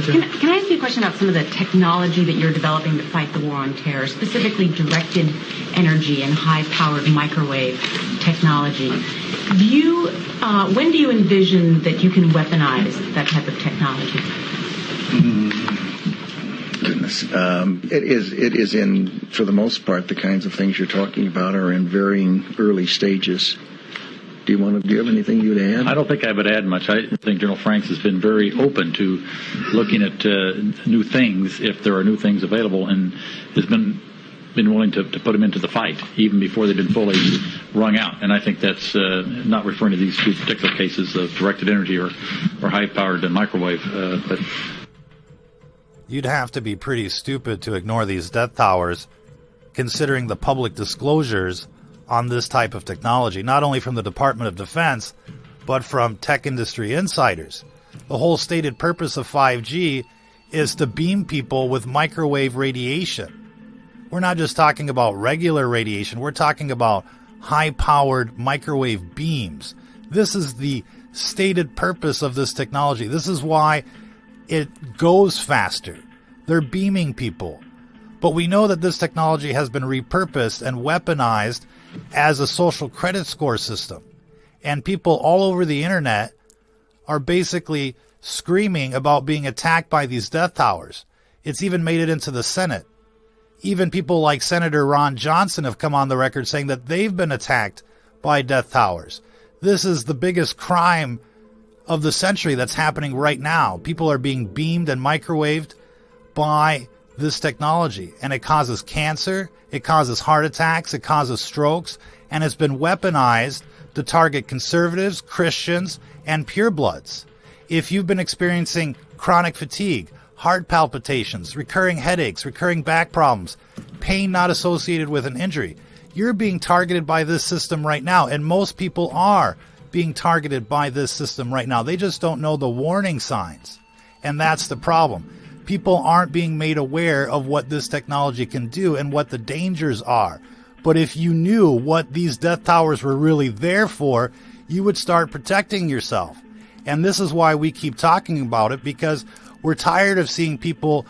Can I ask you a question about some of the technology that you're developing to fight the war on terror, specifically directed energy and high-powered microwave technology? When do you envision that you can weaponize that type of technology? Goodness. It is in, for the most part, the kinds of things you're talking about are in varying early stages. Do you have anything you'd add? I don't think I would add much. I think General Thanx has been very open to looking at new things if there are new things available, and has been willing to put them into the fight even before they've been fully wrung out. And I think that's not referring to these two particular cases of directed energy or high-powered microwave. But you'd have to be pretty stupid to ignore these death towers, considering the public disclosures on this type of technology, not only from the Department of Defense, but from tech industry insiders. The whole stated purpose of 5G is to beam people with microwave radiation. We're not just talking about regular radiation, we're talking about high-powered microwave beams. This is the stated purpose of this technology. This is why it goes faster. They're beaming people. But we know that this technology has been repurposed and weaponized as a social credit score system. And people all over the internet are basically screaming about being attacked by these death towers. It's even made it into the Senate. Even people like Senator Ron Johnson have come on the record saying that they've been attacked by death towers. This is the biggest crime of the century that's happening right now. People are being beamed and microwaved by this technology, and it causes cancer, it causes heart attacks, it causes strokes, and it's been weaponized to target conservatives, Christians, and purebloods. If you've been experiencing chronic fatigue, heart palpitations, recurring headaches, recurring back problems, pain not associated with an injury, you're being targeted by this system right now, and most people are being targeted by this system right now. They just don't know the warning signs, and that's the problem. People aren't being made aware of what this technology can do and what the dangers are. But if you knew what these death towers were really there for, you would start protecting yourself. And this is why we keep talking about it, because we're tired of seeing people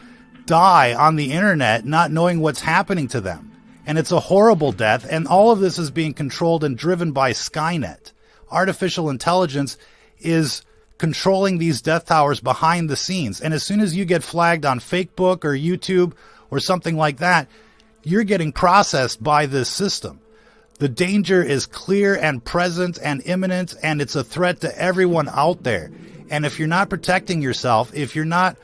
die on the internet not knowing what's happening to them. And it's a horrible death, and all of this is being controlled and driven by Skynet. Artificial intelligence is controlling these death towers behind the scenes. And as soon as you get flagged on Facebook or YouTube or something like that, you're getting processed by this system. The danger is clear and present and imminent, and it's a threat to everyone out there. And if you're not protecting yourself, if you're not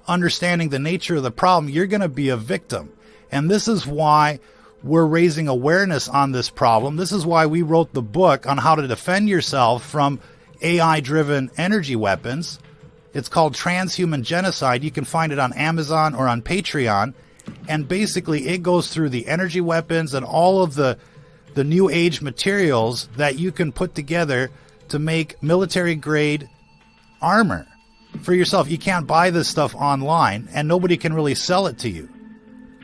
understanding the nature of the problem, you're going to be a victim. And this is why we're raising awareness on this problem. This is why we wrote the book on how to defend yourself from AI-driven energy weapons. It's called Transhuman Genocide. You can find it on Amazon or on Patreon. And basically, it goes through the energy weapons and all of the new age materials that you can put together to make military-grade armor for yourself. You can't buy this stuff online, and nobody can really sell it to you.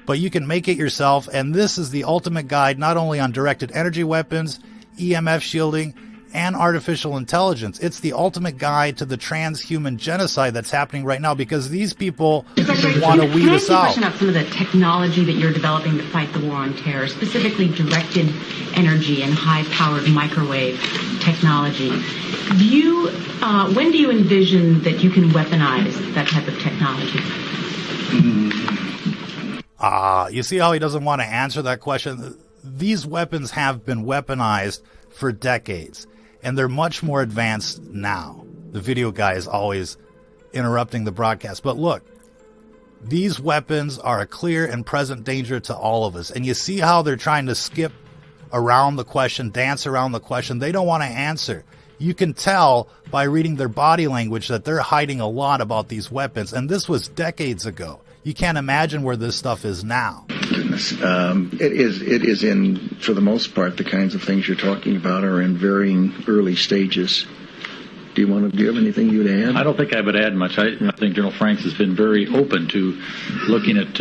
But you can make it yourself, and this is the ultimate guide not only on directed energy weapons, EMF shielding, and artificial intelligence. It's the ultimate guide to the transhuman genocide that's happening right now, because these people want to weed us out. Can I ask you a question about some of the technology that you're developing to fight the war on terror, specifically directed energy and high-powered microwave technology? When do you envision that you can weaponize that type of technology? You see how he doesn't want to answer that question? These weapons have been weaponized for decades, and they're much more advanced now. The video guy is always interrupting the broadcast. But look, these weapons are a clear and present danger to all of us. And you see how they're trying to skip around the question, dance around the question. They don't want to answer. You can tell by reading their body language that they're hiding a lot about these weapons. And this was decades ago. You can't imagine where this stuff is now. Goodness. It is in, for the most part, the kinds of things you're talking about are in varying early stages. Do you have anything you'd add? I don't think I would add much. I think General Thanx has been very open to looking at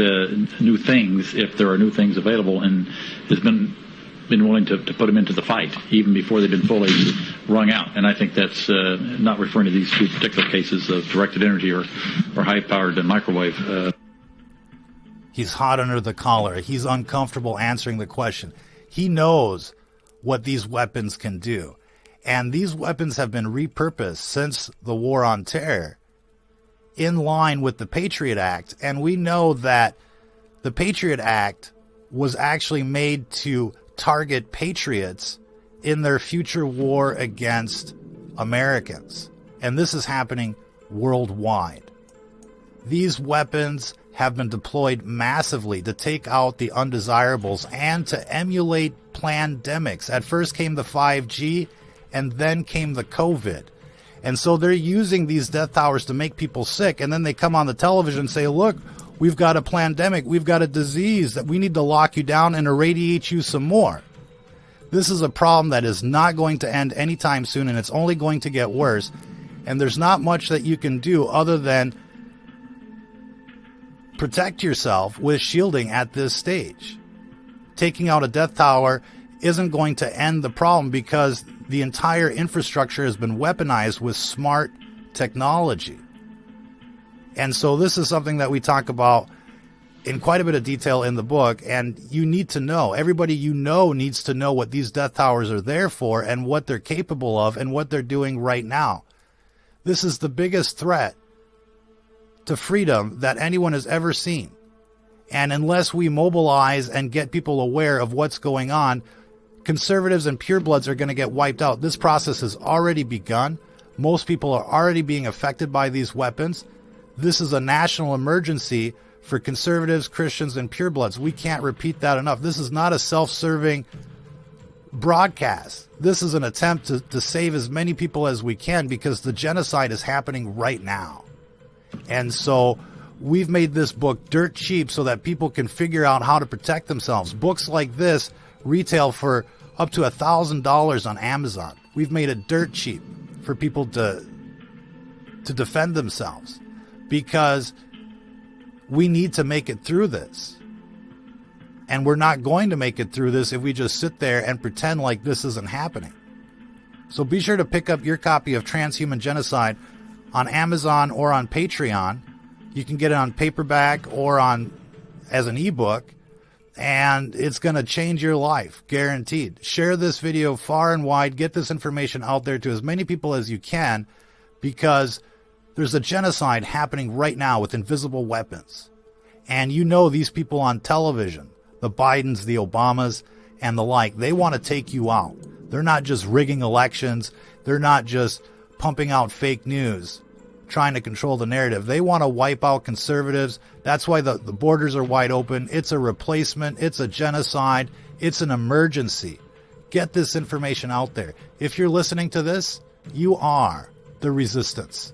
new things if there are new things available, and has been been willing to put them into the fight even before they've been fully wrung out. And I think that's not referring to these two particular cases of directed energy or high-powered microwave. He's hot under the collar. He's uncomfortable answering the question. He knows what these weapons can do. And these weapons have been repurposed since the War on Terror in line with the Patriot Act. And we know that the Patriot Act was actually made to target patriots in their future war against Americans. And this is happening worldwide. These weapons have been deployed massively to take out the undesirables and to emulate pandemics. At first came the 5G, and then came the COVID. And so they're using these death towers to make people sick, and then they come on the television and say, look, we've got a pandemic, we've got a disease that we need to lock you down and irradiate you some more. This is a problem that is not going to end anytime soon, and it's only going to get worse. And there's not much that you can do other than protect yourself with shielding at this stage. Taking out a death tower isn't going to end the problem because the entire infrastructure has been weaponized with smart technology. And so this is something that we talk about in quite a bit of detail in the book, and you need to know, everybody you know needs to know what these death towers are there for and what they're capable of and what they're doing right now. This is the biggest threat to freedom that anyone has ever seen. And unless we mobilize and get people aware of what's going on, conservatives and purebloods are going to get wiped out. This process has already begun. Most people are already being affected by these weapons. This is a national emergency for conservatives, Christians, and purebloods. We can't repeat that enough. This is not a self-serving broadcast. This is an attempt to save as many people as we can because the genocide is happening right now. And so we've made this book dirt cheap so that people can figure out how to protect themselves. Books like this retail for up to $1,000 on Amazon. We've made it dirt cheap for people to defend themselves because we need to make it through this. And we're not going to make it through this if we just sit there and pretend like this isn't happening. So be sure to pick up your copy of Transhuman Genocide on Amazon or on Patreon. You can get it on paperback or as an ebook, and it's going to change your life, guaranteed. Share this video far and wide. Get this information out there to as many people as you can, because there's a genocide happening right now with invisible weapons. And you know these people on television, the Bidens, the Obamas, and the like, they want to take you out. They're not just rigging elections. They're not just pumping out fake news, trying to control the narrative. They want to wipe out conservatives. That's why the borders are wide open. It's a replacement. It's a genocide. It's an emergency. Get this information out there. If you're listening to this, you are the resistance.